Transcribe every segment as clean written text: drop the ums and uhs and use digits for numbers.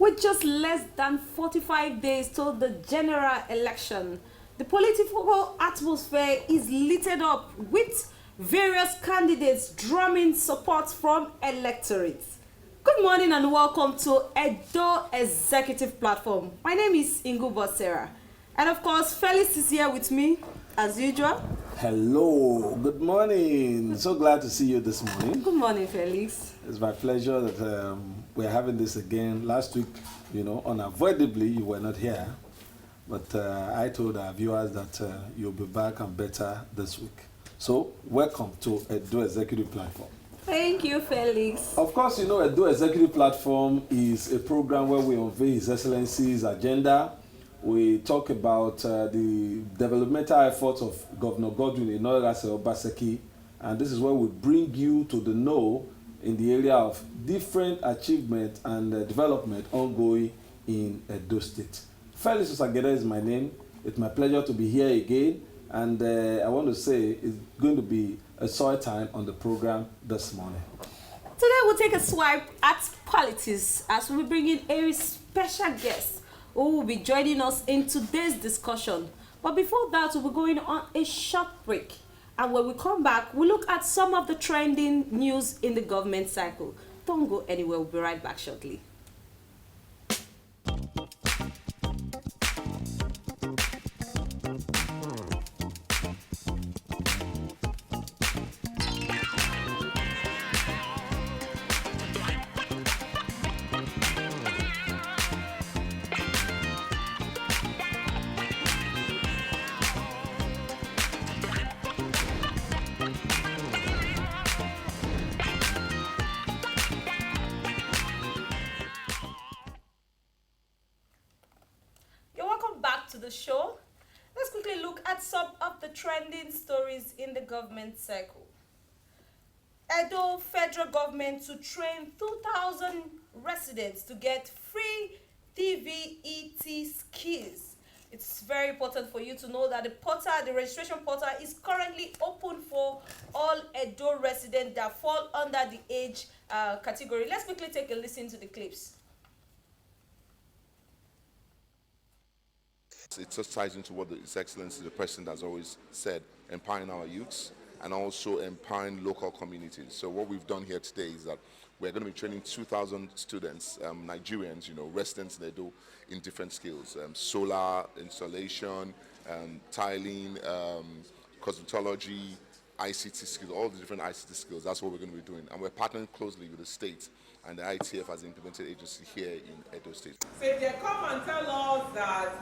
With just less than 45 days to the general election, the political atmosphere is lit up with various candidates drumming support from electorates. Good morning and welcome to Edo Executive Platform. My name is Osunbor, and of course, Felix is here with me as usual. Hello, good morning. So glad to see you this morning. Good morning, Felix. It's my pleasure that we're having this again. Last week, unavoidably you were not here, but I told our viewers that you'll be back and better this week. So, welcome to Edo Executive Platform. Thank you, Felix. Of course, Edo Executive Platform is a program where we unveil His Excellency's agenda. We talk about the developmental efforts of Governor Gov.Obaseki, and this is where we bring you to the know in the area of different achievement and development ongoing in Edo State. Felix Osageda is my name. It's my pleasure to be here again, and I want to say it's going to be a soil time on the program this morning. Today we'll take a swipe at politics as we bring in a special guest who will be joining us in today's discussion. But before that, we'll be going on a short break. And when we come back, we'll look at some of the trending news in the government cycle. Don't go anywhere, we'll be right back shortly. To the show, let's quickly look at some of the trending stories in the government cycle. Edo federal government to train 2,000 residents to get free TVET skills. It's very important for you to know that the registration portal is currently open for all Edo residents that fall under the age category. Let's quickly take a listen to the clips. It just ties into what His Excellency, the President, has always said, empowering our youths and also empowering local communities. So what we've done here today is that we're going to be training 2,000 students, Nigerians, residents in Edo, in different skills, solar installation, tiling, cosmetology, ICT skills, all the different ICT skills. That's what we're going to be doing. And we're partnering closely with the state and the ITF as the implemented agency here in Edo State. So if they come and tell us that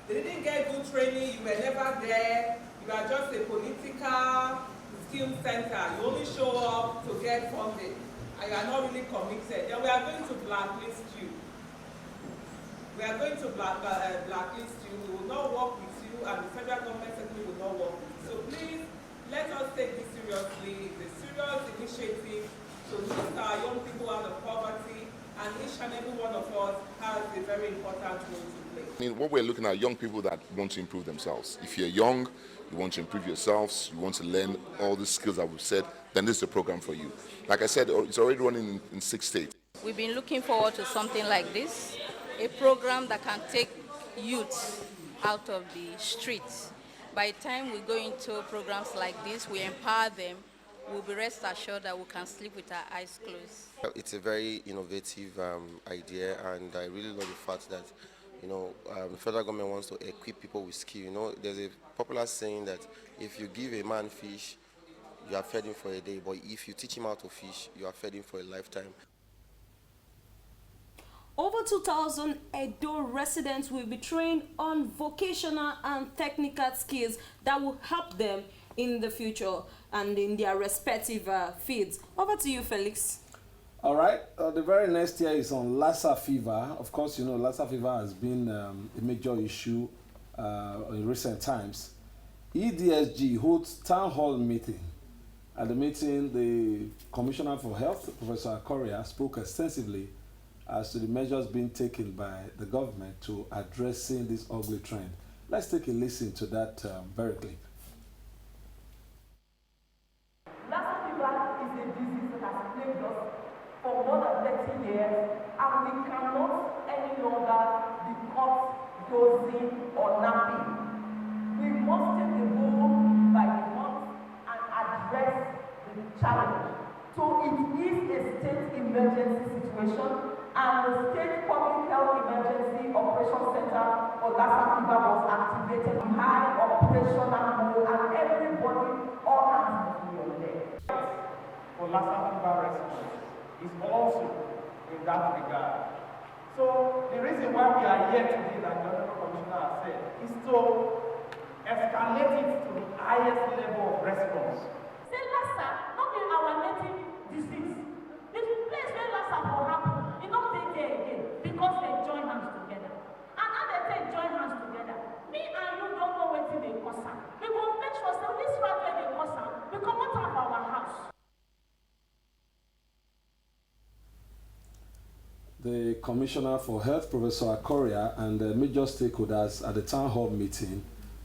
they didn't get good training, you were never there, you are just a political skill center, you only show up to get funding, and you are not really committed, then we are going to blacklist you. We are going to blacklist you. We will not work with you, and the federal government certainly will not work with you. So please, let us take this seriously. It's a serious initiative to lift our young people out of poverty, and each and every one of us has a very important role to play. I mean, what we're looking at, young people that want to improve themselves. If you're young, you want to improve yourselves, you want to learn all the skills that we've said, then this is the program for you. Like I said, it's already running in 6 states. We've been looking forward to something like this, a program that can take youth out of the streets. By the time we go into programs like this, we empower them, we'll be rest assured that we can sleep with our eyes closed. It's a very innovative idea, and I really love the fact that the federal government wants to equip people with skill. There's a popular saying that if you give a man fish, you are fed him for a day, but if you teach him how to fish, you are fed him for a lifetime. Over 2,000 Edo residents will be trained on vocational and technical skills that will help them in the future and in their respective fields. Over to you, Felix. All right, the very next year is on Lassa fever. Of course, Lassa fever has been a major issue in recent times. EDSG holds town hall meeting. At the meeting, the Commissioner for Health, Professor Akoria, spoke extensively as to the measures being taken by the government to addressing this ugly trend. Let's take a listen to that very clip. Lassa fever is a disease that has plagued us for more than 30 years, and we cannot clothing or napping. We must take the bull by the horns and address the challenge. So it is a state emergency situation, and the State Public Health Emergency Operation Center for Lassa fever was activated in high operational mode, and everybody, all hands must be on deck. For Lassa fever response is also in that regard. So the reason why we are here today, like the Honorable Commissioner has said, is to escalate it to the highest level of response. Say Lassa, not be our native disease. The place where Lassa will happen, it not take there again because they join hands together. And how they take join hands together, me and you don't know what they cause. We will make sure that this right where they cause, we come out of our house. The Commissioner for Health, Professor Akoria, and the major stakeholders at the town hall meeting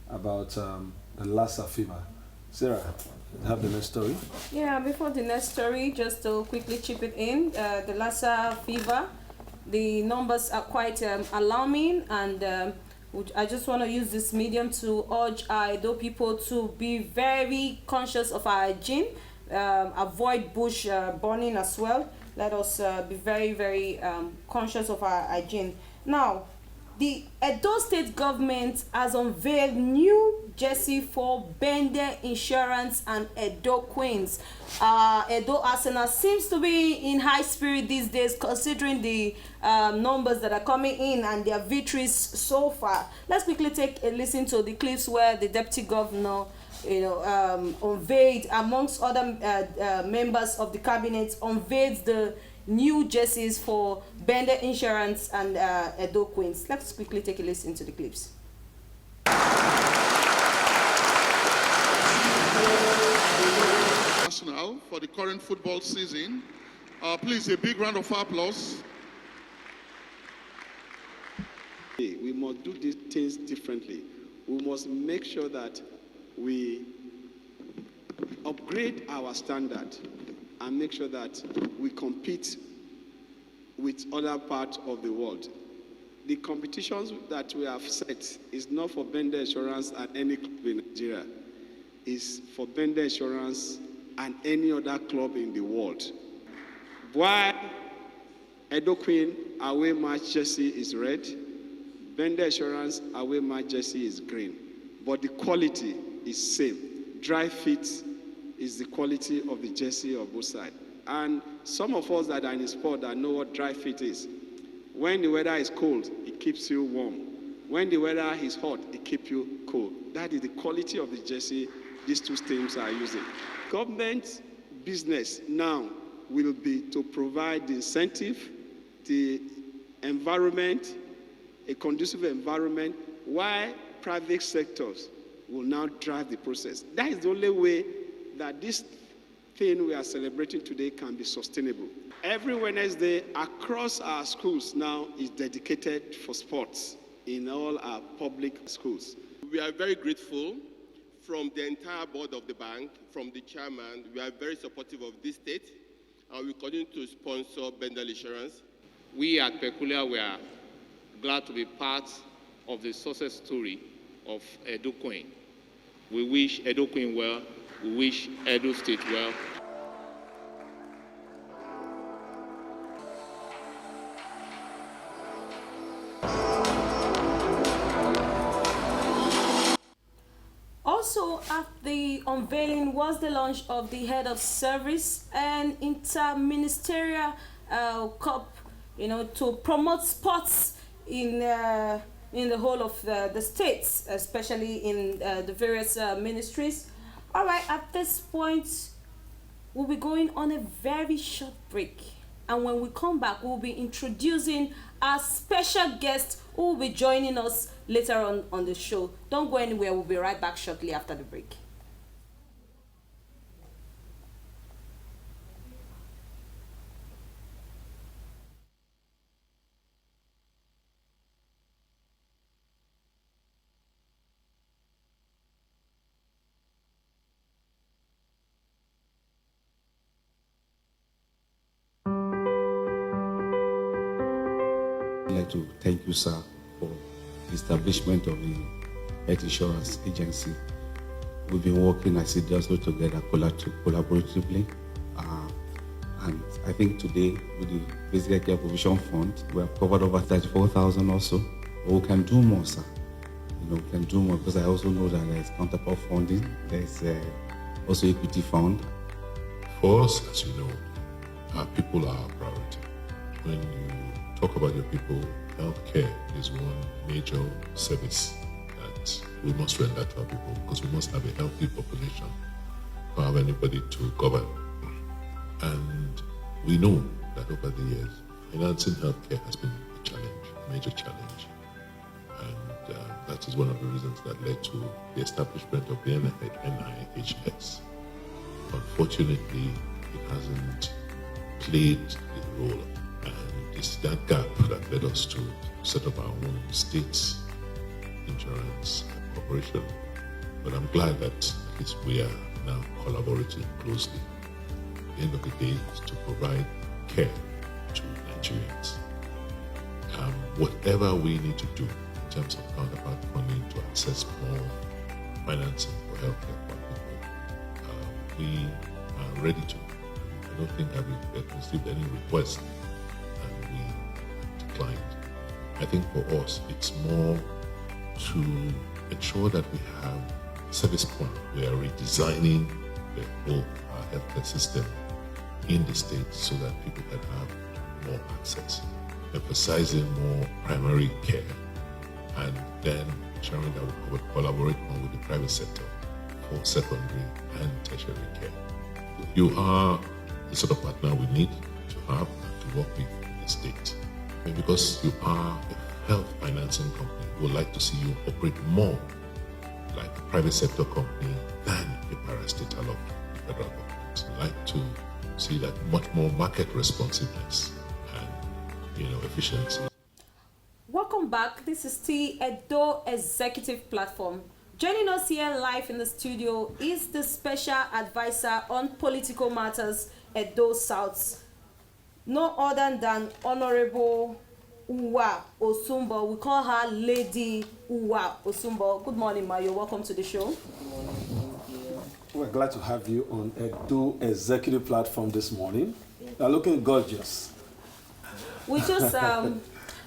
about the Lassa fever. Sarah, you have the next story? Yeah, before the next story, just to quickly chip it in, the Lassa fever, the numbers are quite alarming, and I just want to use this medium to urge Edo people to be very conscious of our hygiene, avoid bush burning as well. Let us be very, very conscious of our hygiene. Now, the Edo State government has unveiled new jersey for Bende Insurance and Edo Queens. Edo Arsenal seems to be in high spirit these days, considering the numbers that are coming in and their victories so far. Let's quickly take a listen to the clips where the deputy governor, unveiled, amongst other members of the cabinet, unveiled the new jerseys for Bende Insurance and Edo Queens. Let's quickly take a listen to the clips. Arsenal for the current football season. Please, a big round of applause. We must do these things differently. We must make sure that we upgrade our standard and make sure that we compete with other parts of the world. The competitions that we have set is not for Bende Insurance and any club in Nigeria. It's for Bende Insurance and any other club in the world. While Edo Queen away match jersey is red, Bende Insurance away match jersey is green, but the quality is same. Dry fit is the quality of the jersey of both sides. And some of us that are in the sport that know what dry fit is. When the weather is cold, it keeps you warm. When the weather is hot, it keeps you cold. That is the quality of the jersey these two teams are using. Government business now will be to provide the incentive, the environment, a conducive environment, while private sectors will now drive the process. That is the only way that this thing we are celebrating today can be sustainable. Every Wednesday across our schools now is dedicated for sports in all our public schools. We are very grateful from the entire board of the bank, from the chairman. We are very supportive of this state, and we continue to sponsor Bendel Insurance. We at Peculiar were glad to be part of the success story of Edo Queen. We wish Edo Queen well. We wish Edo State well. Also at the unveiling was the launch of the head of service and interministerial cup, to promote sports in the whole of the states, especially in the various ministries. All right, at this point, we'll be going on a very short break. And when we come back, we'll be introducing our special guest who will be joining us later on the show. Don't go anywhere. We'll be right back shortly after the break. I'd like to thank you, sir, for establishment of the Health Insurance Agency, we've been working assiduously together collaboratively. And I think today, with the Basic Care Provision Fund, we have covered over 34,000 or so. But we can do more, sir. We can do more, because I also know that there's counterpart funding, there's also equity fund. For us, as you know, our people are our priority. When you talk about your people, healthcare is one major service that we must render to our people, because we must have a healthy population to have anybody to govern. And we know that over the years, financing healthcare has been a challenge, a major challenge. And that is one of the reasons that led to the establishment of the NIHS. Unfortunately, it hasn't played the role, and it's that gap that led us to set up our own state insurance corporation. But I'm glad that at least we are now collaborating closely. At the end of the day, is to provide care to Nigerians. Whatever we need to do in terms of counterpart funding to access more financing for healthcare for people, we are ready to. I don't think I've received any request and we declined. I think for us, it's more to ensure that we have a service point. We are redesigning the whole healthcare system in the state so that people can have more access, emphasizing more primary care, and then ensuring that we collaborate more with the private sector for secondary and tertiary care. You are the sort of partner we need to have and to work with in the state. And because you are a health financing company, we would like to see you operate more like a private sector company than a parastatal of the federal government. We'd like to see that much more market responsiveness and efficiency. Welcome back. This is the Edo Executive Platform. Joining us here live in the studio is the Special Advisor on Political Matters, Edo South. No other than Honorable Uwa Osunbor. We call her Lady Uwa Osunbor. Good morning, Ma. You're welcome to the show. Good morning. Thank you. We're glad to have you on Edo Executive Platform this morning. You're looking gorgeous. We just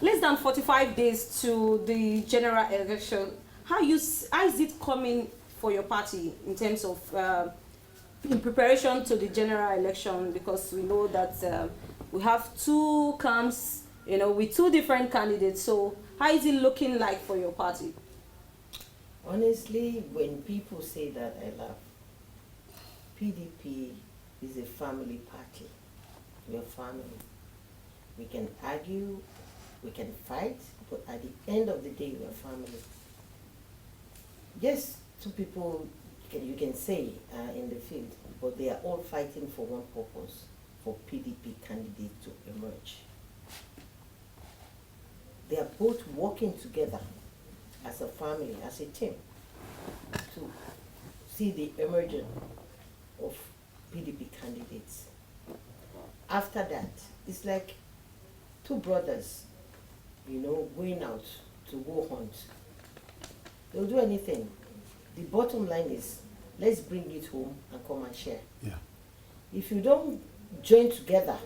less than 45 days to the general election. How is it coming for your party in terms of in preparation to the general election? Because we know that we have two camps, with two different candidates. So how is it looking like for your party? Honestly, when people say that, I laugh. PDP is a family party. We are family. We can argue, we can fight, but at the end of the day, we are family. Yes, two people you can say in the field, but they are all fighting for one purpose, for PDP candidate to emerge. They are both working together as a family, as a team, to see the emergence of PDP candidates. After that, it's like two brothers, going out to go hunt. They'll do anything. The bottom line is, let's bring it home and come and share. Yeah. If you don't join together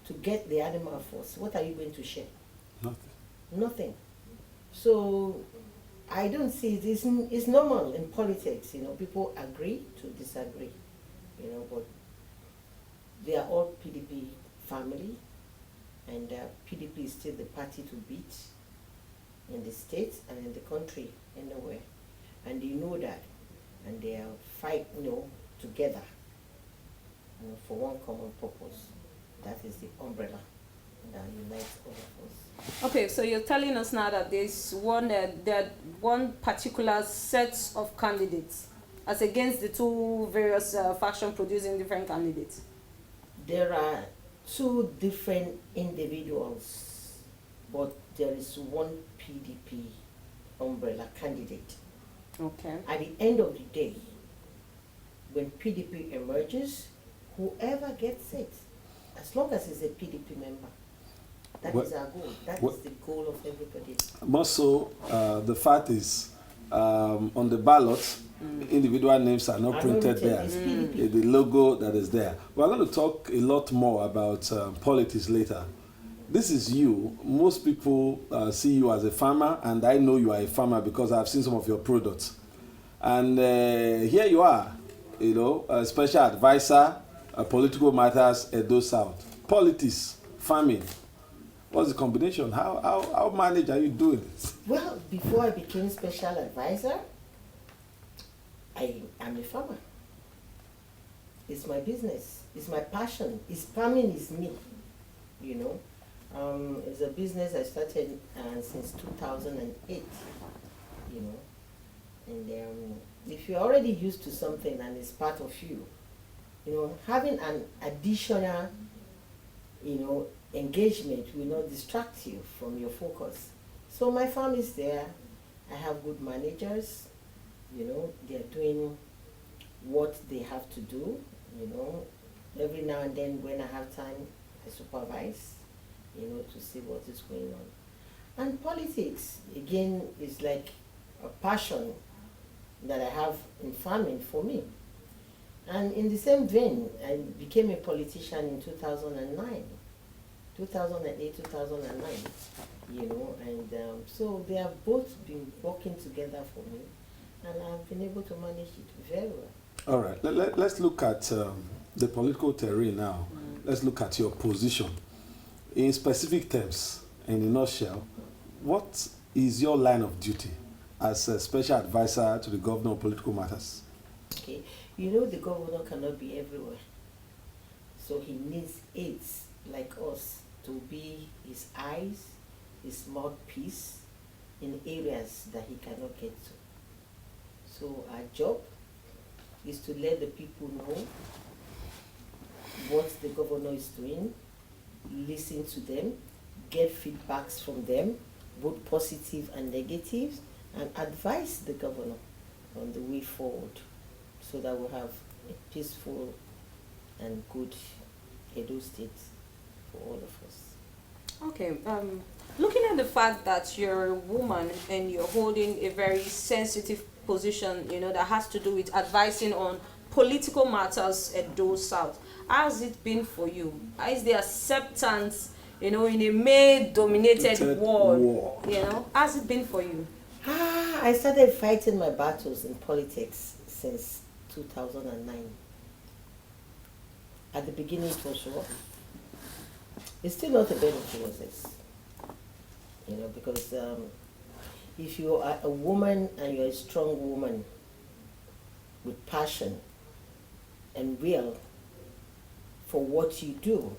to get the animal first, what are you going to share? Nothing. Nothing. So I don't see it. It's normal in politics. People agree to disagree. But they are all PDP family, and PDP is still the party to beat in the states and in the country, anywhere. And they know that, and they are fight, together, for one common purpose. That is the umbrella that unites all of us. Okay, so you're telling us now that there's one particular set of candidates as against the two various factions producing different candidates. There are two different individuals, but there is one PDP umbrella candidate. Okay. At the end of the day, when PDP emerges, whoever gets it, as long as it's a PDP member. That is our goal. That is the goal of everybody. More so, the fact is, on the ballot, individual names are not printed there. The logo that is there. We're going to talk a lot more about politics later. This is you. Most people see you as a farmer, and I know you are a farmer because I've seen some of your products. And here you are, you know, a special advisor, political matters, Edo South. Politics, farming. What's the combination? How managed are you doing this? Well, before I became special advisor, I am a farmer. It's my business. It's my passion. Farming is me, you know. It's a business I started since 2008, you know. And if you're already used to something and it's part of you, you know, having an additional, you know, engagement will not distract you from your focus. So my farm is there. I have good managers, you know, they're doing what they have to do, you know. Every now and then when I have time, I supervise, you know, to see what is going on. And politics, again, is like a passion that I have in farming for me. And in the same vein, I became a politician in 2009, 2008, 2009, you know, and so they have both been working together for me, and I've been able to manage it very well. All right, let's look at the political terrain now. Let's look at your position. In specific terms, in a nutshell, what is your line of duty as a special advisor to the governor on political matters? Okay, you know the governor cannot be everywhere. So he needs aides like us to be his eyes, his mouthpiece in areas that he cannot get to. So our job is to let the people know what the governor is doing, listen to them, get feedbacks from them, both positive and negative, and advise the governor on the way forward so that we'll have a peaceful and good Edo State for all of us. Okay, looking at the fact that you're a woman and you're holding a very sensitive position, you know, that has to do with advising on political matters at Edo South, how has it been for you? How is the acceptance, you know, in a male-dominated world, you know, how has it been for you? I started fighting my battles in politics since 2009. At the beginning it was rough. It's still not a bed of roses, you know, because if you are a woman and you're a strong woman with passion and will for what you do,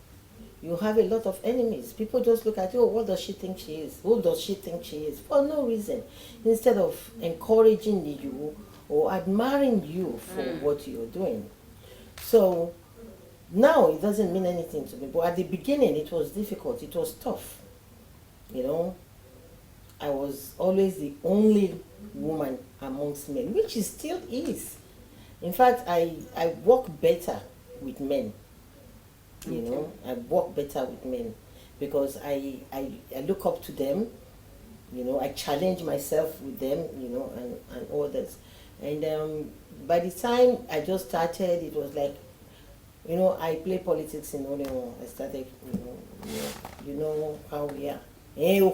you have a lot of enemies. People just look at you, oh, what does she think she is? Who does she think she is? For no reason. Instead of encouraging you or admiring you for what you're doing. So now it doesn't mean anything to me. But at the beginning it was difficult. It was tough. You know, I was always the only woman amongst men, which it still is. In fact, I work better with men. You know, I work better with men because I look up to them, you know, I challenge myself with them, you know, and others. And by the time I just started, it was like, you know, I play politics in Oregon. I started, you know how we are. You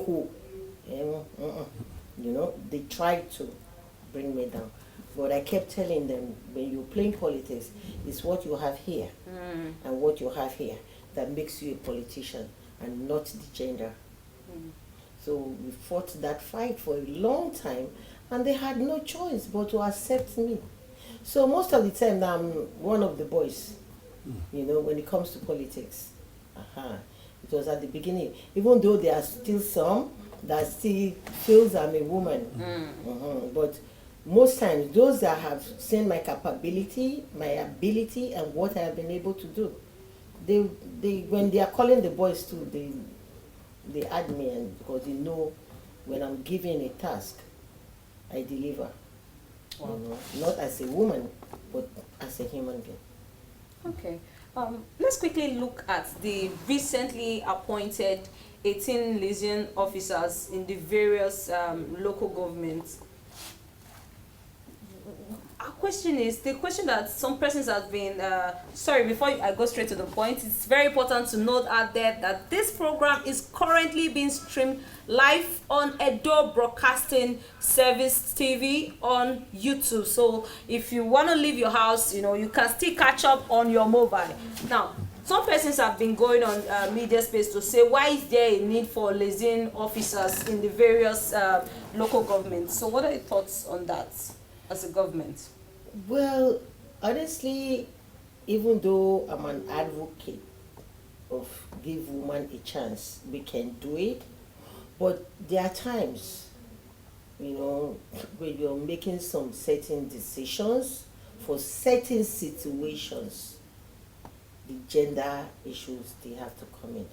know, they tried to bring me down. But I kept telling them, when you're playing politics, it's what you have here and what you have here that makes you a politician and not the gender. So we fought that fight for a long time and they had no choice but to accept me. So most of the time I'm one of the boys, you know, when it comes to politics. It was at the beginning, even though there are still some that still feels I'm a woman. But most times, those that have seen my capability, my ability, and what I have been able to do, they when they are calling the boys too, they add me, and because they know when I'm given a task, I deliver. Wow. You know, not as a woman, but as a human being. Okay. Let's quickly look at the recently appointed 18 liaison officers in the various local governments. Our question is, the question that some persons have been, sorry, before I go straight to the point, it's very important to note out there that this program is currently being streamed live on Edo Broadcasting Service TV on YouTube. So if you want to leave your house, you can still catch up on your mobile. Now, some persons have been going on media space to say, why is there a need for liaison officers in the various local governments? So what are your thoughts on that as a government? Well, honestly, even though I'm an advocate of give women a chance, we can do it, but there are times, when you're making some certain decisions for certain situations, the gender issues, they have to come in.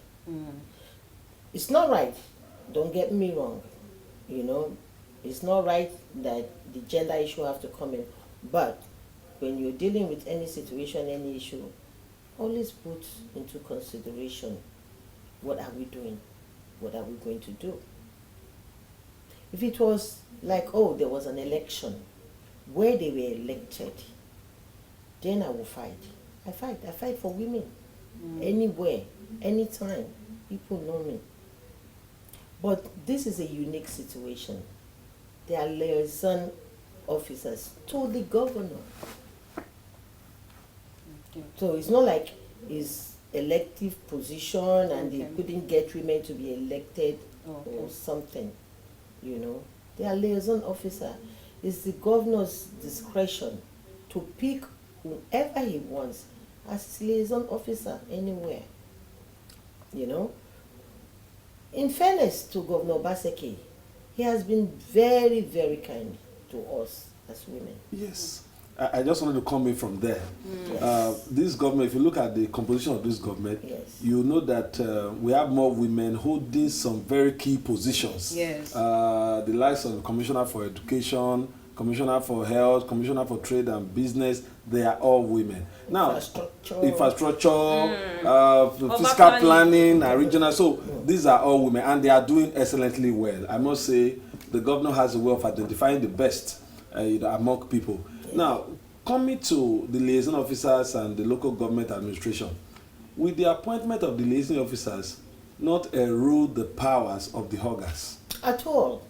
It's not right, don't get me wrong, it's not right that the gender issue have to come in, but when you're dealing with any situation, any issue, always put into consideration, what are we doing? What are we going to do? If it was like, oh, there was an election where they were elected, then I will fight. I fight for women. Anywhere, anytime. People know me. But this is a unique situation. They are liaison officers to the governor. So it's not like it's elective position and they couldn't get women to be elected or something, They are liaison officer. It's the governor's discretion to pick whoever he wants as his liaison officer anywhere, In fairness to Gov.Obaseki, he has been very, very kind to us as women. Yes. I just wanted to come in from there. Yes. This government, if you look at the composition of this government, you know that we have more women holding some very key positions. Yes. The likes of the Commissioner for Education, Commissioner for Health, Commissioner for Trade and Business, they are all women. Now, infrastructure, fiscal planning, and regional. So these are all women, and they are doing excellently well. I must say, the governor has a way of identifying the best among people. Now, coming to the liaison officers and the local government administration, with the appointment of the liaison officers, not erode the powers of the Augurs? At all.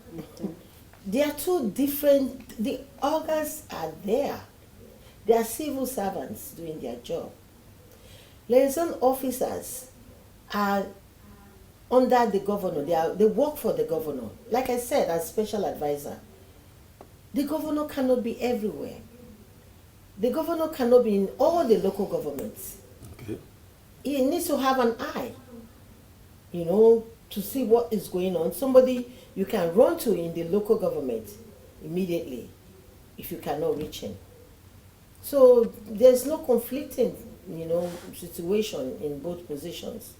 They are two different, the Augurs are there. They are civil servants doing their job. Liaison officers are under the governor. They work for the governor. Like I said, as special advisor, the governor cannot be everywhere. The governor cannot be in all the local governments. Okay. He needs to have an eye, to see what is going on. Somebody you can run to in the local government immediately if you cannot reach him. So there's no conflicting, situation in both positions.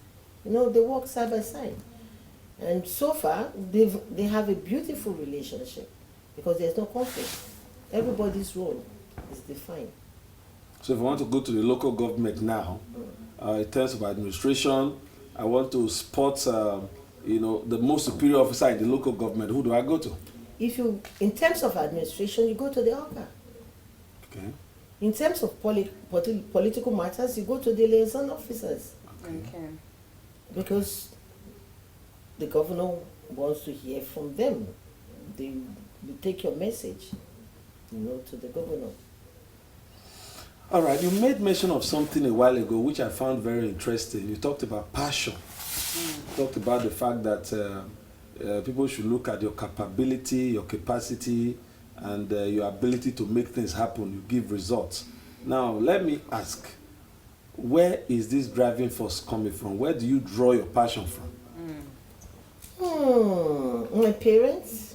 They work side by side. And so far, they have a beautiful relationship because there's no conflict. Everybody's role is defined. So if I want to go to the local government now, in terms of administration, I want to spot, the most superior officer in the local government. Who do I go to? In terms of administration, you go to the Oga. Okay. In terms of political matters, you go to the liaison officers. Okay. Because the governor wants to hear from them. They will take your message, to the governor. All right, you made mention of something a while ago which I found very interesting. You talked about passion. You talked about the fact that people should look at your capability, your capacity, and your ability to make things happen. You give results. Now, let me ask, where is this driving force coming from? Where do you draw your passion from? My parents.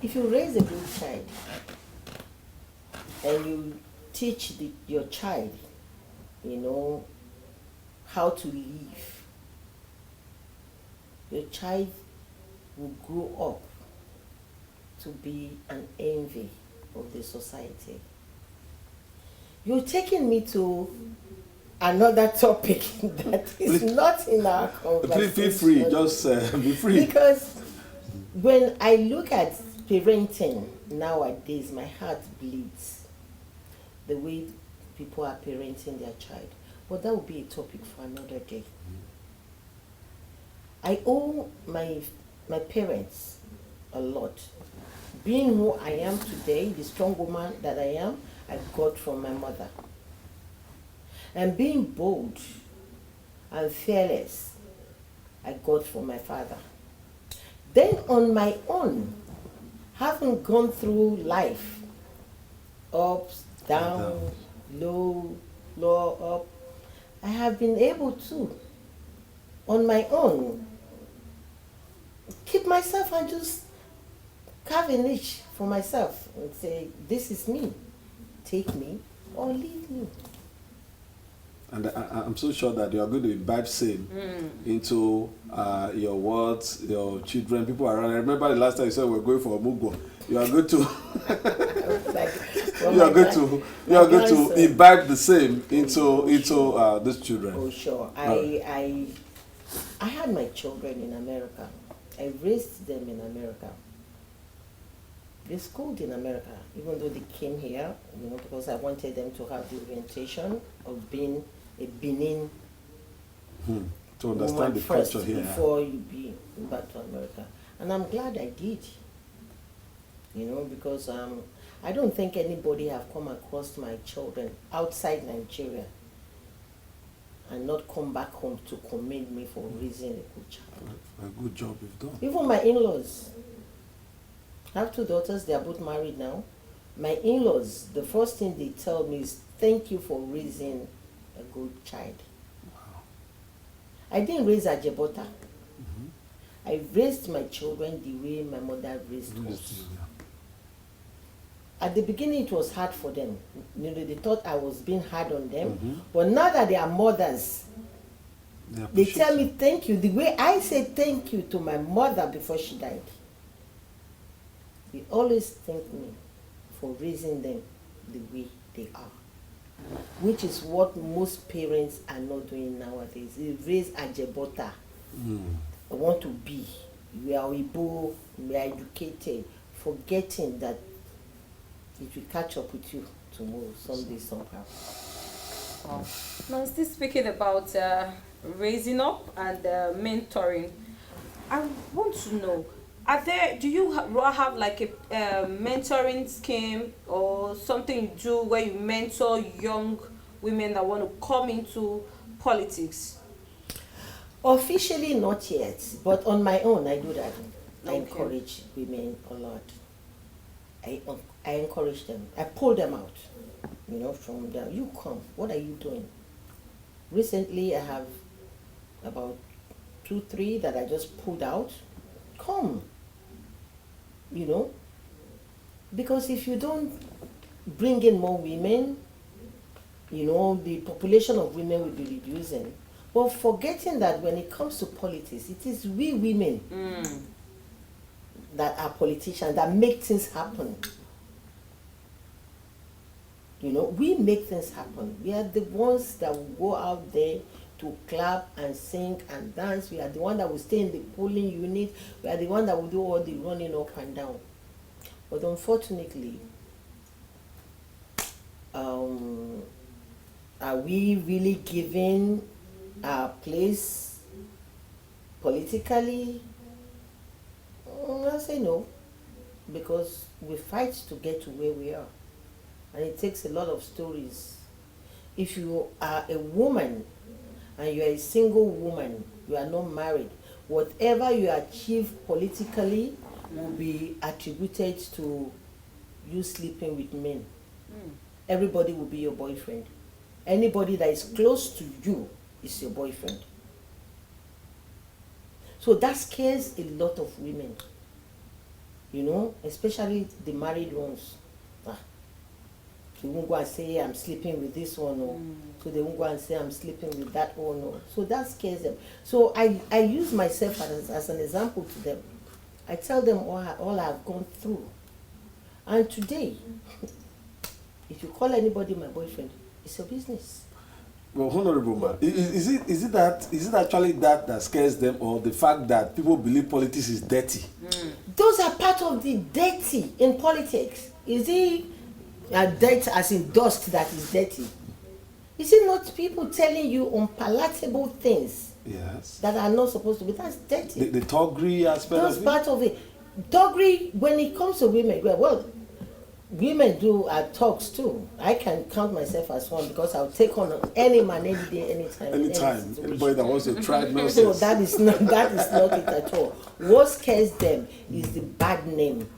If you raise a good child and you teach your child, how to live, your child will grow up to be an envy of the society. You're taking me to another topic that is not in our conversation. Feel free, just be free. Because when I look at parenting nowadays, my heart bleeds the way people are parenting their child. But that will be a topic for another day. I owe my parents a lot. Being who I am today, the strong woman that I am, I got from my mother. And being bold and fearless, I got from my father. Then on my own, having gone through life, ups, down, low, up, I have been able to, on my own, keep myself and just carve a niche for myself and say, this is me. Take me or leave me. And I'm so sure that you are going to imbibe same into your words, your children, people around. I remember the last time you said we're going for a mugo. You are going to you are going to imbibe the same into these children. Oh sure. I had my children in America. I raised them in America. They schooled in America, even though they came here, because I wanted them to have the orientation of being a Benin to understand the culture here before you be back to America. And I'm glad I did, because I don't think anybody have come across my children outside Nigeria and not come back home to commend me for raising a good child. A good job you've done. Even my in-laws. I have 2 daughters, they are both married now. My in-laws, the first thing they tell me is, thank you for raising a good child. Wow. I didn't raise a Jebota. I raised my children the way my mother raised us. At the beginning, it was hard for them. They thought I was being hard on them. But now that they are mothers, they tell me thank you. The way I say thank you to my mother before she died. They always thank me for raising them the way they are. Which is what most parents are not doing nowadays. They raise a Jebota. I want to be. We are Igbo, we are educated, forgetting that it will catch up with you tomorrow, someday, somehow. Now, still speaking about raising up and mentoring, I want to know, do you have like a mentoring scheme or something you do where you mentor young women that want to come into politics? Officially not yet, but on my own I do that. I encourage women a lot. I encourage them. I pull them out, from them. You come. What are you doing? Recently I have about 2, 3 that I just pulled out. Come. Because if you don't bring in more women, the population of women will be reducing. But forgetting that when it comes to politics, it is we women that are politicians that make things happen. We make things happen. We are the ones that will go out there to clap and sing and dance. We are the one that will stay in the polling unit. We are the one that will do all the running up and down. But unfortunately, are we really giving our place politically? I'll say no, because we fight to get to where we are. And it takes a lot of stories. If you are a woman and you are a single woman, you are not married, whatever you achieve politically will be attributed to you sleeping with men. Everybody will be your boyfriend. Anybody that is close to you is your boyfriend. So that scares a lot of women, especially the married ones. They won't go and say, I'm sleeping with this one, or so they won't go and say, I'm sleeping with that one, or so that scares them. So I use myself as an example to them. I tell them all I've gone through. And today, If you call anybody my boyfriend, it's your business. Well, Honorable Man, is it actually that scares them, or the fact that people believe politics is dirty? Those are part of the dirty in politics. Is it dirt as in dust that is dirty? Is it not people telling you unpalatable things? Yes. That are not supposed to be? That's dirty. The toggery aspect That's of it? part of it. Toggery, when it comes to women, well, women do talks too. I can count myself as one because I'll take on any man any day, anytime. Anytime. Anybody that wants to try nonsense. So that is not it at all. What scares them is the bad name.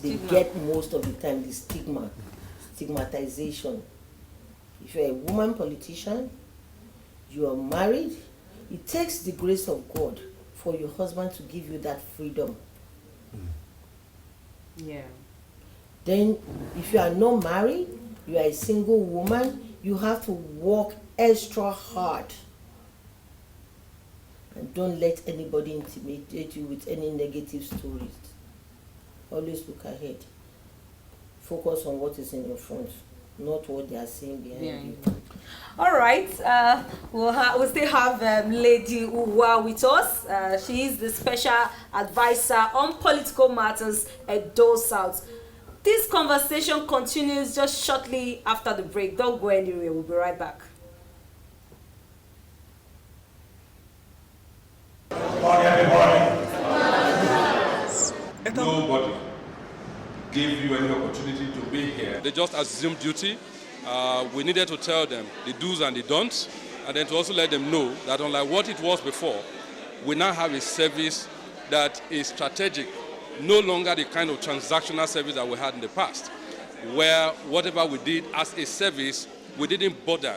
They get most of the time the stigmatization. If you're a woman politician, you are married, it takes the grace of God for your husband to give you that freedom. Yeah. Then if you are not married, you are a single woman, you have to work extra hard. And don't let anybody intimidate you with any negative stories. Always look ahead. Focus on what is in your front, not what they are saying behind you. All right, we'll still have Lady Uwa with us. She is the special advisor on political matters at Edo South. This conversation continues just shortly after the break. Don't go anywhere. We'll be right back. Nobody gave you any opportunity to be here. They just assumed duty. We needed to tell them the do's and the don'ts, and then to also let them know that unlike what it was before, we now have a service that is strategic, no longer the kind of transactional service that we had in the past, where whatever we did as a service, we didn't bother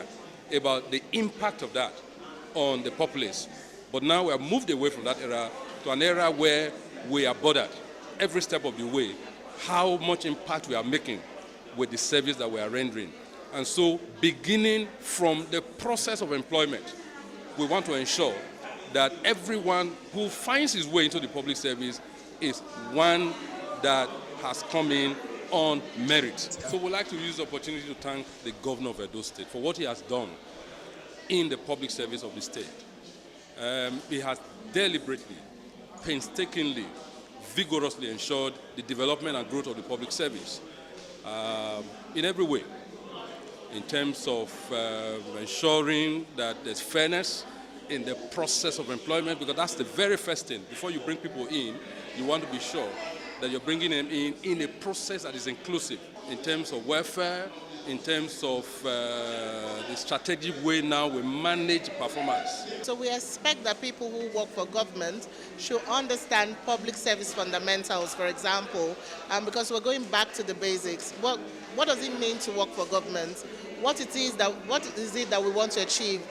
about the impact of that on the populace. But now we have moved away from that era to an era where we are bothered every step of the way how much impact we are making with the service that we are rendering. And so beginning from the process of employment, we want to ensure that everyone who finds his way into the public service is one that has come in on merit. So we'd like to use the opportunity to thank the Governor of Edo State for what he has done in the public service of the state. He has deliberately, painstakingly, vigorously ensured the development and growth of the public service in every way, in terms of ensuring that there's fairness in the process of employment, because that's the very first thing. Before you bring people in, you want to be sure that you're bringing them in a process that is inclusive in terms of welfare, in terms of the strategic way now we manage performance. So we expect that people who work for government should understand public service fundamentals, for example, because we're going back to the basics. What does it mean to work for government? What is it that we want to achieve?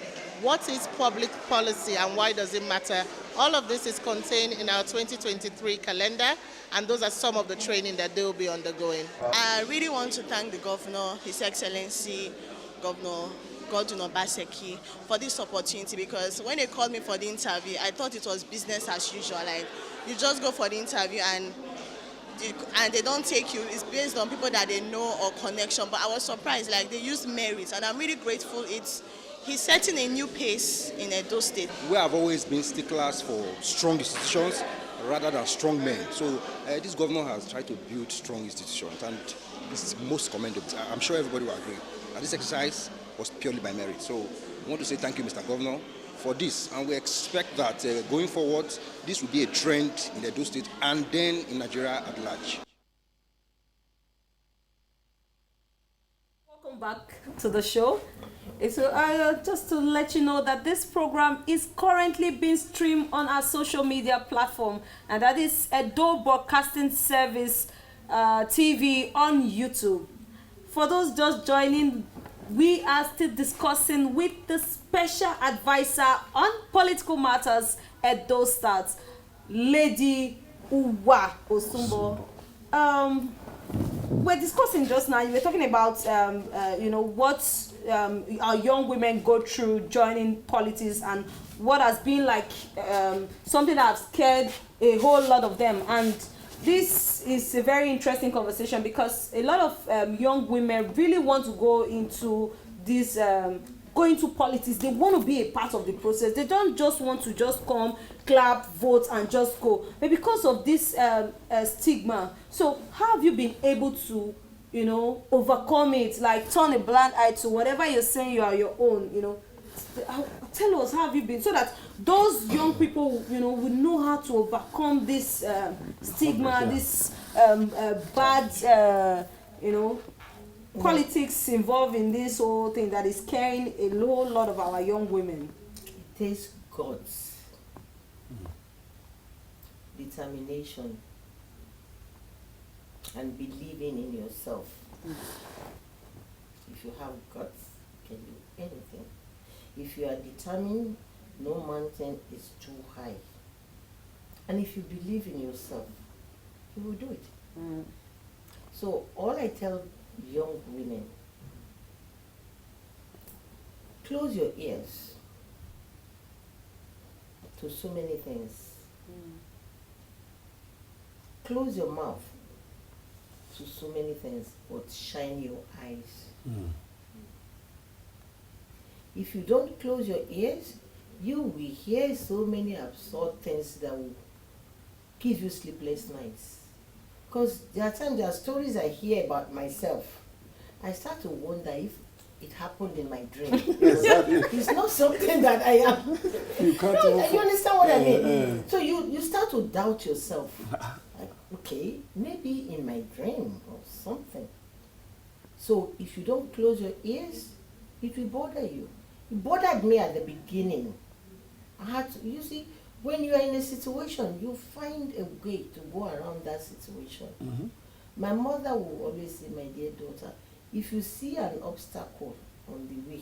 What is public policy and why does it matter? All of this is contained in our 2023 calendar, and those are some of the training that they will be undergoing. I really want to thank the Governor, His Excellency, Governor Gov.Obaseki, for this opportunity, because when they called me for the interview, I thought it was business as usual. Like, you just go for the interview and they don't take you. It's based on people that they know or connection. But I was surprised, like they use merit, and I'm really grateful. He's setting a new pace in Edo State. We have always been sticklers for strong institutions rather than strong men. So this governor has tried to build strong institutions, and this is most commendable. I'm sure everybody will agree that this exercise was purely by merit. So I want to say thank you, Mr. Governor, for this, and we expect that going forward, this will be a trend in Edo State and then in Nigeria at large. Welcome back to the show. So just to let you know that this program is currently being streamed on our social media platform, and that is Edo Broadcasting Service TV on YouTube. For those just joining, we are still discussing with the special advisor on political matters at Edo State, Lady Uwa Osunbor. We're discussing just now, you were talking about what our young women go through joining politics, and what has been like something that has scared a whole lot of them. And this is a very interesting conversation because a lot of young women really want to go into this, go into politics. They want to be a part of the process. They don't just want to just come, clap, vote, and just go. But because of this stigma, so how have you been able to, you know, overcome it? Like turn a blind eye to whatever you're saying you are your own, you know. Tell us, how have you been, so that those young people, you know, will know how to overcome this stigma, this bad, you know, politics involved in this whole thing that is carrying a whole lot of our young women. It takes guts, determination, and believing in yourself. If you have guts, you can do anything. If you are determined, no mountain is too high. And if you believe in yourself, you will do it. So all I tell young women, close your ears to so many things. Close your mouth to so many things, but shine your eyes. If you don't close your ears, you will hear so many absurd things that will give you sleepless nights. Because there are times, there are stories I hear about myself. I start to wonder if it happened in my dream. It's not something that I am. You understand what I mean? So you start to doubt yourself. Like, okay, maybe in my dream or something. So if you don't close your ears, it will bother you. It bothered me at the beginning. I had to, you see, when you are in a situation, you find a way to go around that situation. My mother will always say, my dear daughter, if you see an obstacle on the way,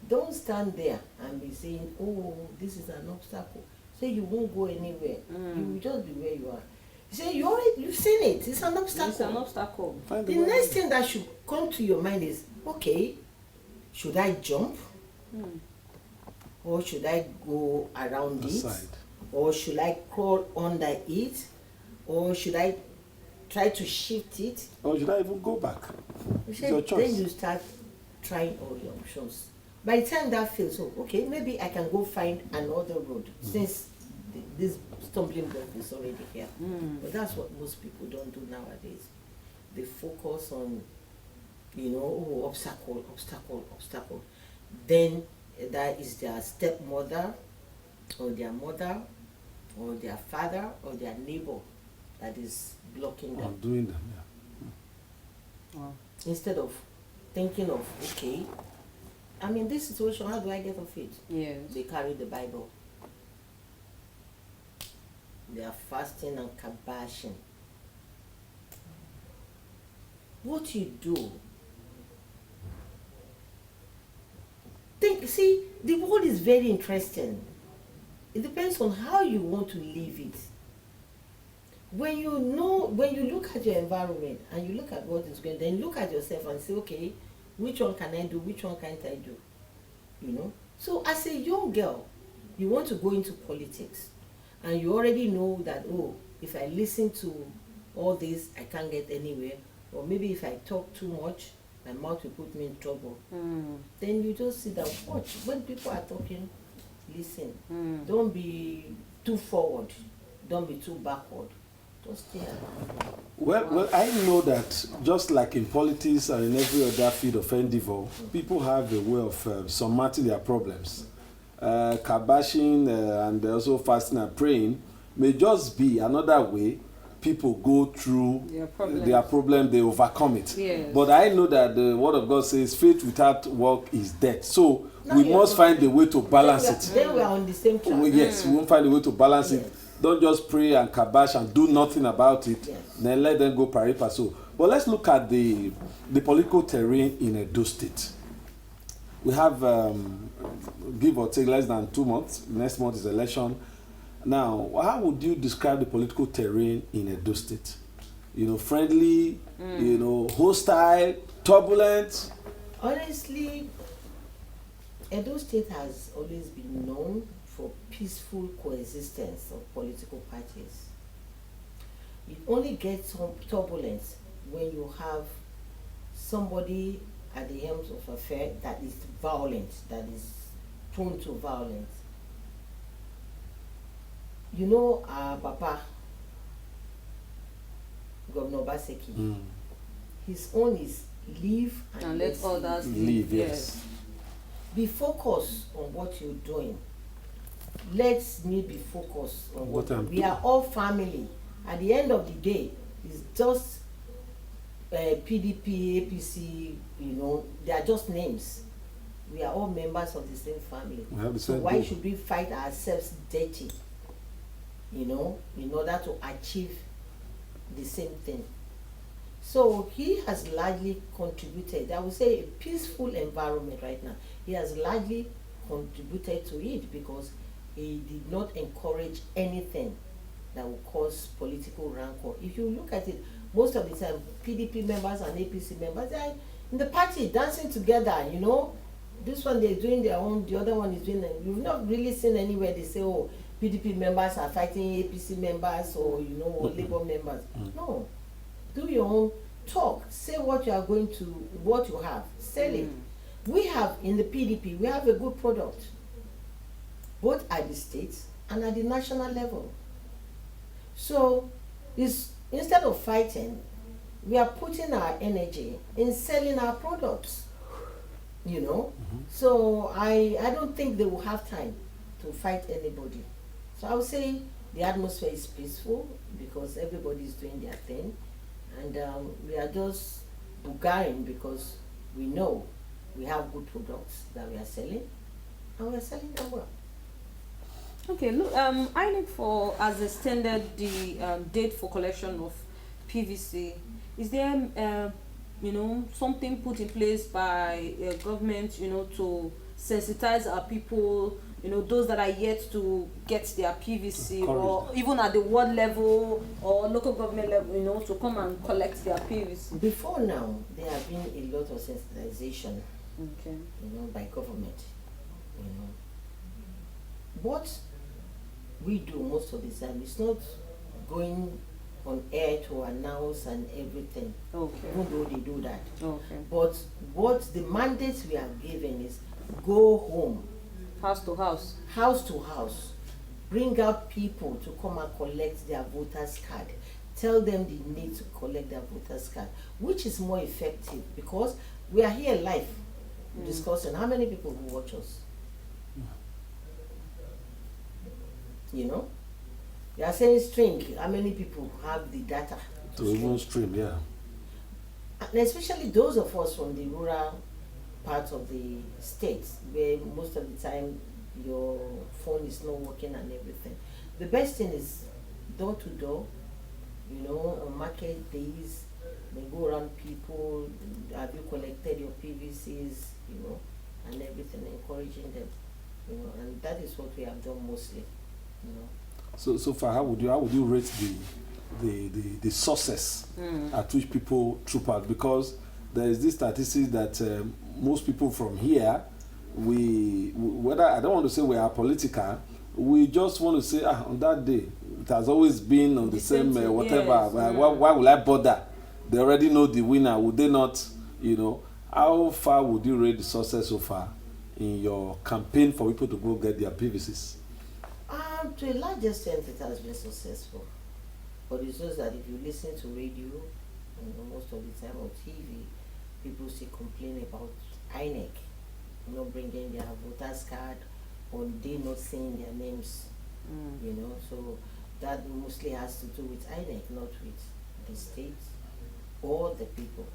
don't stand there and be saying, oh, this is an obstacle. Say you won't go anywhere. You will just be where you are. Say you've seen it. It's an obstacle. It's an obstacle. The next thing that should come to your mind is, okay, should I jump? Or should I go around it? Or should I crawl under it? Or should I try to shift it? Or should I even go back? It's your choice. Then you start trying all your options. By the time that feels, oh, okay, maybe I can go find another road, since this stumbling block is already here. But that's what most people don't do nowadays. They focus on, you know, oh, obstacle, obstacle, obstacle. Then that is their stepmother, or their mother, or their father, or their neighbor that is blocking them. Doing them, yeah. Instead of thinking of, okay, I'm in this situation, how do I get off it? Yes. They carry the Bible. They are fasting and kabashing. What you do, see, the world is very interesting. It depends on how you want to live it. When you look at your environment and you look at what is going on, then look at yourself and say, okay, which one can I do, which one can't I do? You know? So as a young girl, you want to go into politics, and you already know that, oh, if I listen to all this, I can't get anywhere, or maybe if I talk too much, my mouth will put me in trouble. Then you just sit down, watch. When people are talking, listen. Don't be too forward. Don't be too backward. Just stay around. Well, I know that just like in politics and in every other field of endeavor, people have a way of surmounting their problems. Kabashing and also fasting and praying may just be another way people go through their problem, they overcome it. Yes. But I know that the word of God says faith without work is dead. So we must find a way to balance it. Then we are on the same track. Yes, we won't find a way to balance it. Don't just pray and kabash and do nothing about it. Then let them go pari passu. But let's look at the political terrain in Edo State. We have, give or take, less than 2 months. Next month is election. Now, how would you describe the political terrain in Edo State? You know, friendly, you know, hostile, turbulent? Honestly, Edo State has always been known for peaceful coexistence of political parties. It only gets some turbulence when you have somebody at the helm of affair that is violent, that is prone to violence. You know, our Papa, Gov.Obaseki, his own is live and let others live. Yes. Be focused on what you're doing. Let me be focused on what we are all family. At the end of the day, it's just PDP, APC, you know, they are just names. We are all members of the same family. We have the so same why goal. should we fight ourselves dirty, you know, in order to achieve the same thing? So he has largely contributed, I would say, a peaceful environment right now. He has largely contributed to it because he did not encourage anything that would cause political rancor. If you look at it, most of the time, PDP members and APC members are in the party dancing together, you know. This one they're doing their own, the other one is doing it. You've not really seen anywhere they say, oh, PDP members are fighting APC members or, you know, or Labour members. No. Do your own talk. Say what you are going to, what you have. Sell it. We have, in the PDP, we have a good product, both at the state and at the national level. So, instead of fighting, we are putting our energy in selling our products, you know. So, I don't think they will have time to fight anybody. So, I would say the atmosphere is peaceful because everybody is doing their thing. And we are just bugaring because we know we have good products that we are selling, and we are selling them well. Okay, look, INEC has extended the date for collection of PVC. Is there, you know, something put in place by government, you know, to sensitize our people, you know, those that are yet to get their PVC, or even at the ward level or local government level, you know, to come and collect their PVC? Before now, there have been a lot of sensitization, okay, you know, by government, you know. What we do most of the time is not going on air to announce and everything, okay, even though they do that. Okay. But what the mandate we are given is go home, house to house, bring out people to come and collect their voters card, tell them they need to collect their voters card, which is more effective because we are here live discussing. How many people will watch us? You know, you are saying stream. How many people have the data to even stream? Yeah, and especially those of us from the rural part of the state where most of the time your phone is not working and everything. The best thing is door to door, you know, on market days, they go around people, have you collected your PVCs, you know, and everything, encouraging them, you know, and that is what we have done mostly, you know. So far, how would you rate the sources at which people troop out? Because there is this statistic that most people from here, whether I don't want to say we are political, we just want to say on that day it has always been on the same whatever. Yes. Why will I bother? They already know the winner. Would they not? You know, how far would you rate the success so far in your campaign for people to go get their PVCs? To a large extent, it has been successful. But it's just that if you listen to radio, you know, most of the time on TV, people still complain about INEC, you know, bringing their voters card or they not seeing their names, you know. So that mostly has to do with INEC, not with the state or the people.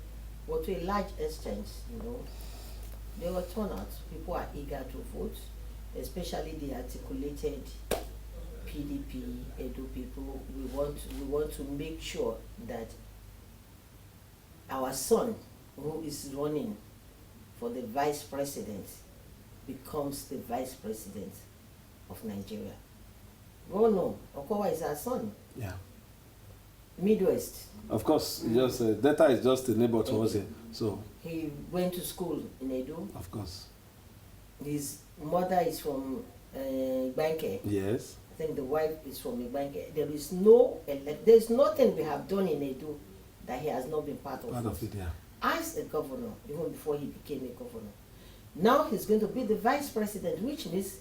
But to a large extent, you know, there were turnouts. People are eager to vote, especially the articulated PDP, Edo people. We want to make sure that our son, who is running for the vice president, becomes the vice president of Nigeria. Oh no, Okowa is our son. Yeah. Midwest. Of course, just Data is just a neighbor to us here. So he went to school in Edo. Of course. His mother is from Banke. Yes. I think the wife is from Ibanke. There is no, there's nothing we have done in Edo that he has not been part of. Part of it, yeah. As a governor, even before he became a governor. Now he's going to be the vice president, which means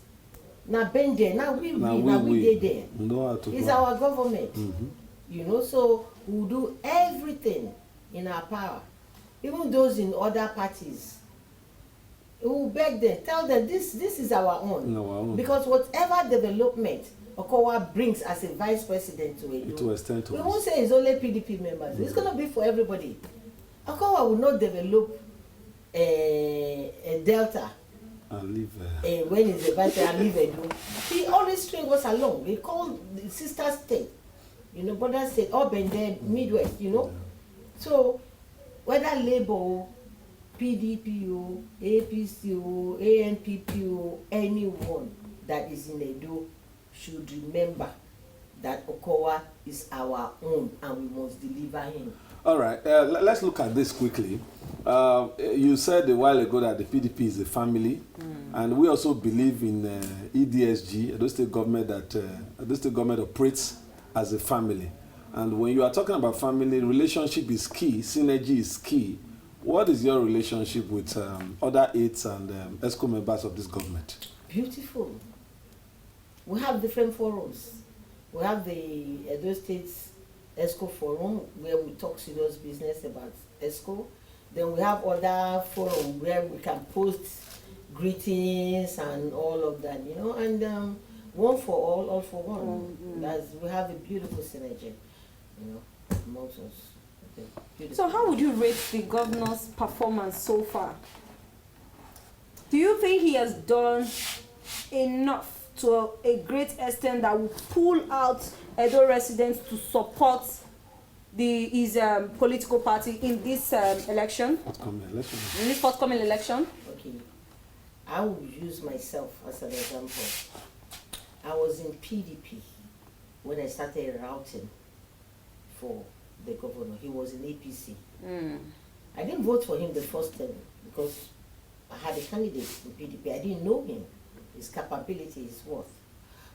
now been there, now we there. We know how to It's go. our government. You know, so we'll do everything in our power. Even those in other parties. We will beg them, tell them this is our own. No, our own. Because whatever development Okowa brings as a vice president to Edo, It will extend to we us. won't say it's only PDP members. It's going to be for everybody. Okowa will not develop a Delta And leave. when he's a vice president and leave Edo. He always string us along. He called the sister state, you know, brother state, up and then Midwest, you know. So whether Labour, PDP, APC, ANPP, anyone that is in Edo should remember that Okowa is our own and we must deliver him. All right, let's look at this quickly. You said a while ago that the PDP is a family, and we also believe in EDSG, Edo State Government, that Edo State Government operates as a family. And when you are talking about family, relationship is key, synergy is key. What is your relationship with other aides and ESCO members of this government? Beautiful. We have different forums. We have the Edo State ESCO forum where we talk serious business about ESCO. Then we have other forums where we can post greetings and all of that, you know, and one for all for one. We have a beautiful synergy, you know, amongst us. So how would you rate the governor's performance so far? Do you think he has done enough to a great extent that will pull out Edo residents to support his political party in this election? In this forthcoming election? Okay. I will use myself as an example. I was in PDP when I started routing for the governor. He was in APC. I didn't vote for him the first time because I had a candidate in PDP. I didn't know him, his capability, his worth.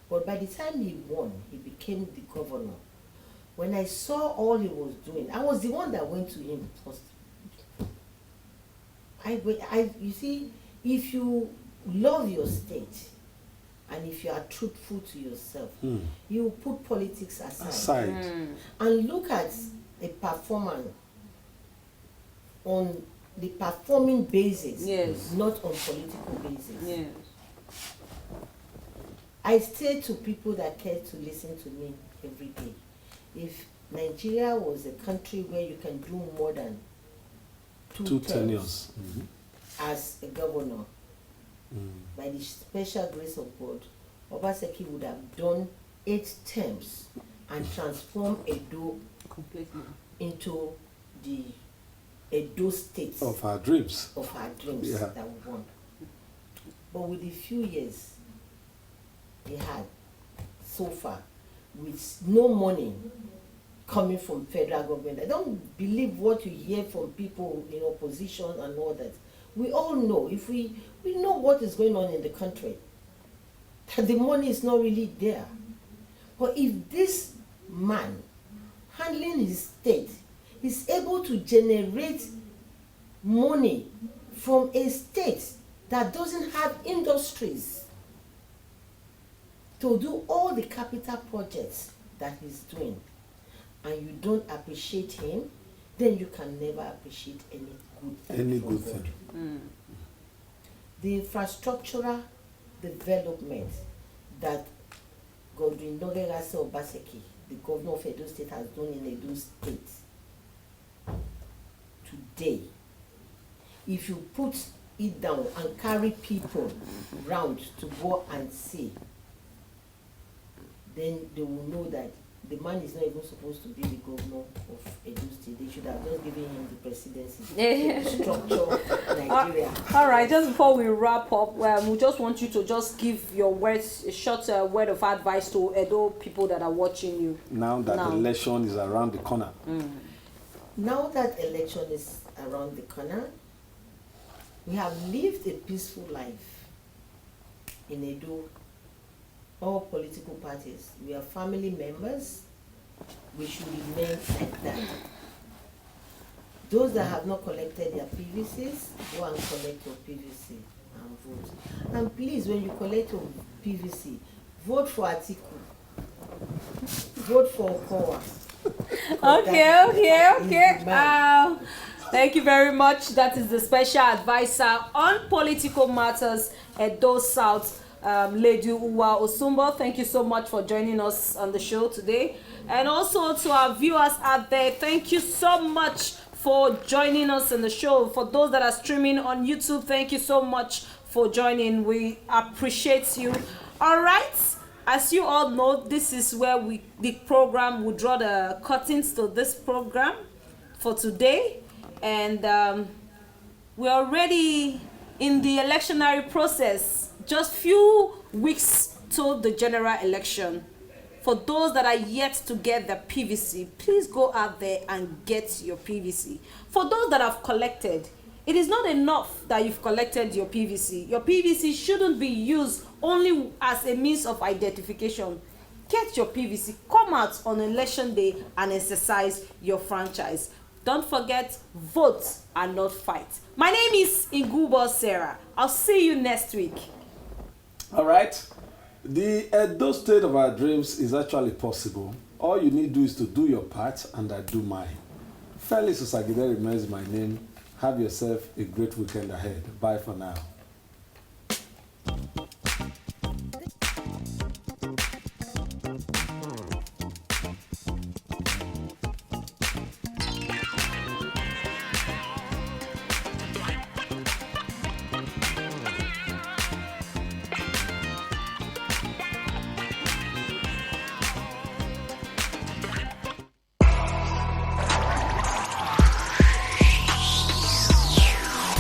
But by the time he won, he became the governor. When I saw all he was doing, I was the one that went to him first. You see, if you love your state, and if you are truthful to yourself, you put politics aside. And look at a performance on the performing basis, not on political basis. I say to people that care to listen to me every day, if Nigeria was a country where you can do more than two tenures as a governor, by the special grace of God, Obaseki would have done 8 terms and transformed Edo completely into the Edo state of our dreams. That we want. But with the few years he had so far, with no money coming from federal government, I don't believe what you hear from people in opposition and all that. We all know, if we know what is going on in the country, that the money is not really there. But if this man handling his state is able to generate money from a state that doesn't have industries to do all the capital projects that he's doing, and you don't appreciate him, then you can never appreciate any good thing. The infrastructural development that Gov.Obaseki, the governor of Edo State, has done in Edo State today, if you put it down and carry people round to go and see, then they will know that the man is not even supposed to be the governor of Edo State. They should have just given him the presidency to structure Nigeria. All right, just before we wrap up, we just want you to just give your words, a short word of advice to Edo people that are watching you. Now that the election is around the corner. Now that election is around the corner, we have lived a peaceful life in Edo all political parties. We are family members. We should remain like that. Those that have not collected their PVCs, go and collect your PVC and vote. And please, when you collect your PVC, vote for Atiku. Vote for Okowa. Okay. Thank you very much. That is the special advisor on political matters at Edo South, Lady Uwa Osunbor. Thank you so much for joining us on the show today. And also to our viewers out there, thank you so much for joining us in the show. For those that are streaming on YouTube, thank you so much for joining. We appreciate you. All right. As you all know, this is where the program will draw the curtains to this program for today. And we're already in the electionary process. Just few weeks to the general election. For those that are yet to get the PVC, please go out there and get your PVC. For those that have collected, it is not enough that you've collected your PVC. Your PVC shouldn't be used only as a means of identification. Get your PVC, come out on election day and exercise your franchise. Don't forget, vote and not fight. My name is Osunbor Sarah. I'll see you next week. All right. The Edo state of our dreams is actually possible. All you need to do is to do your part and I do mine. Felix Osagide remains my name. Have yourself a great weekend ahead. Bye for now.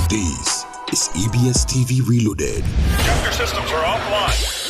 This is EBS TV Reloaded. Computer systems are offline.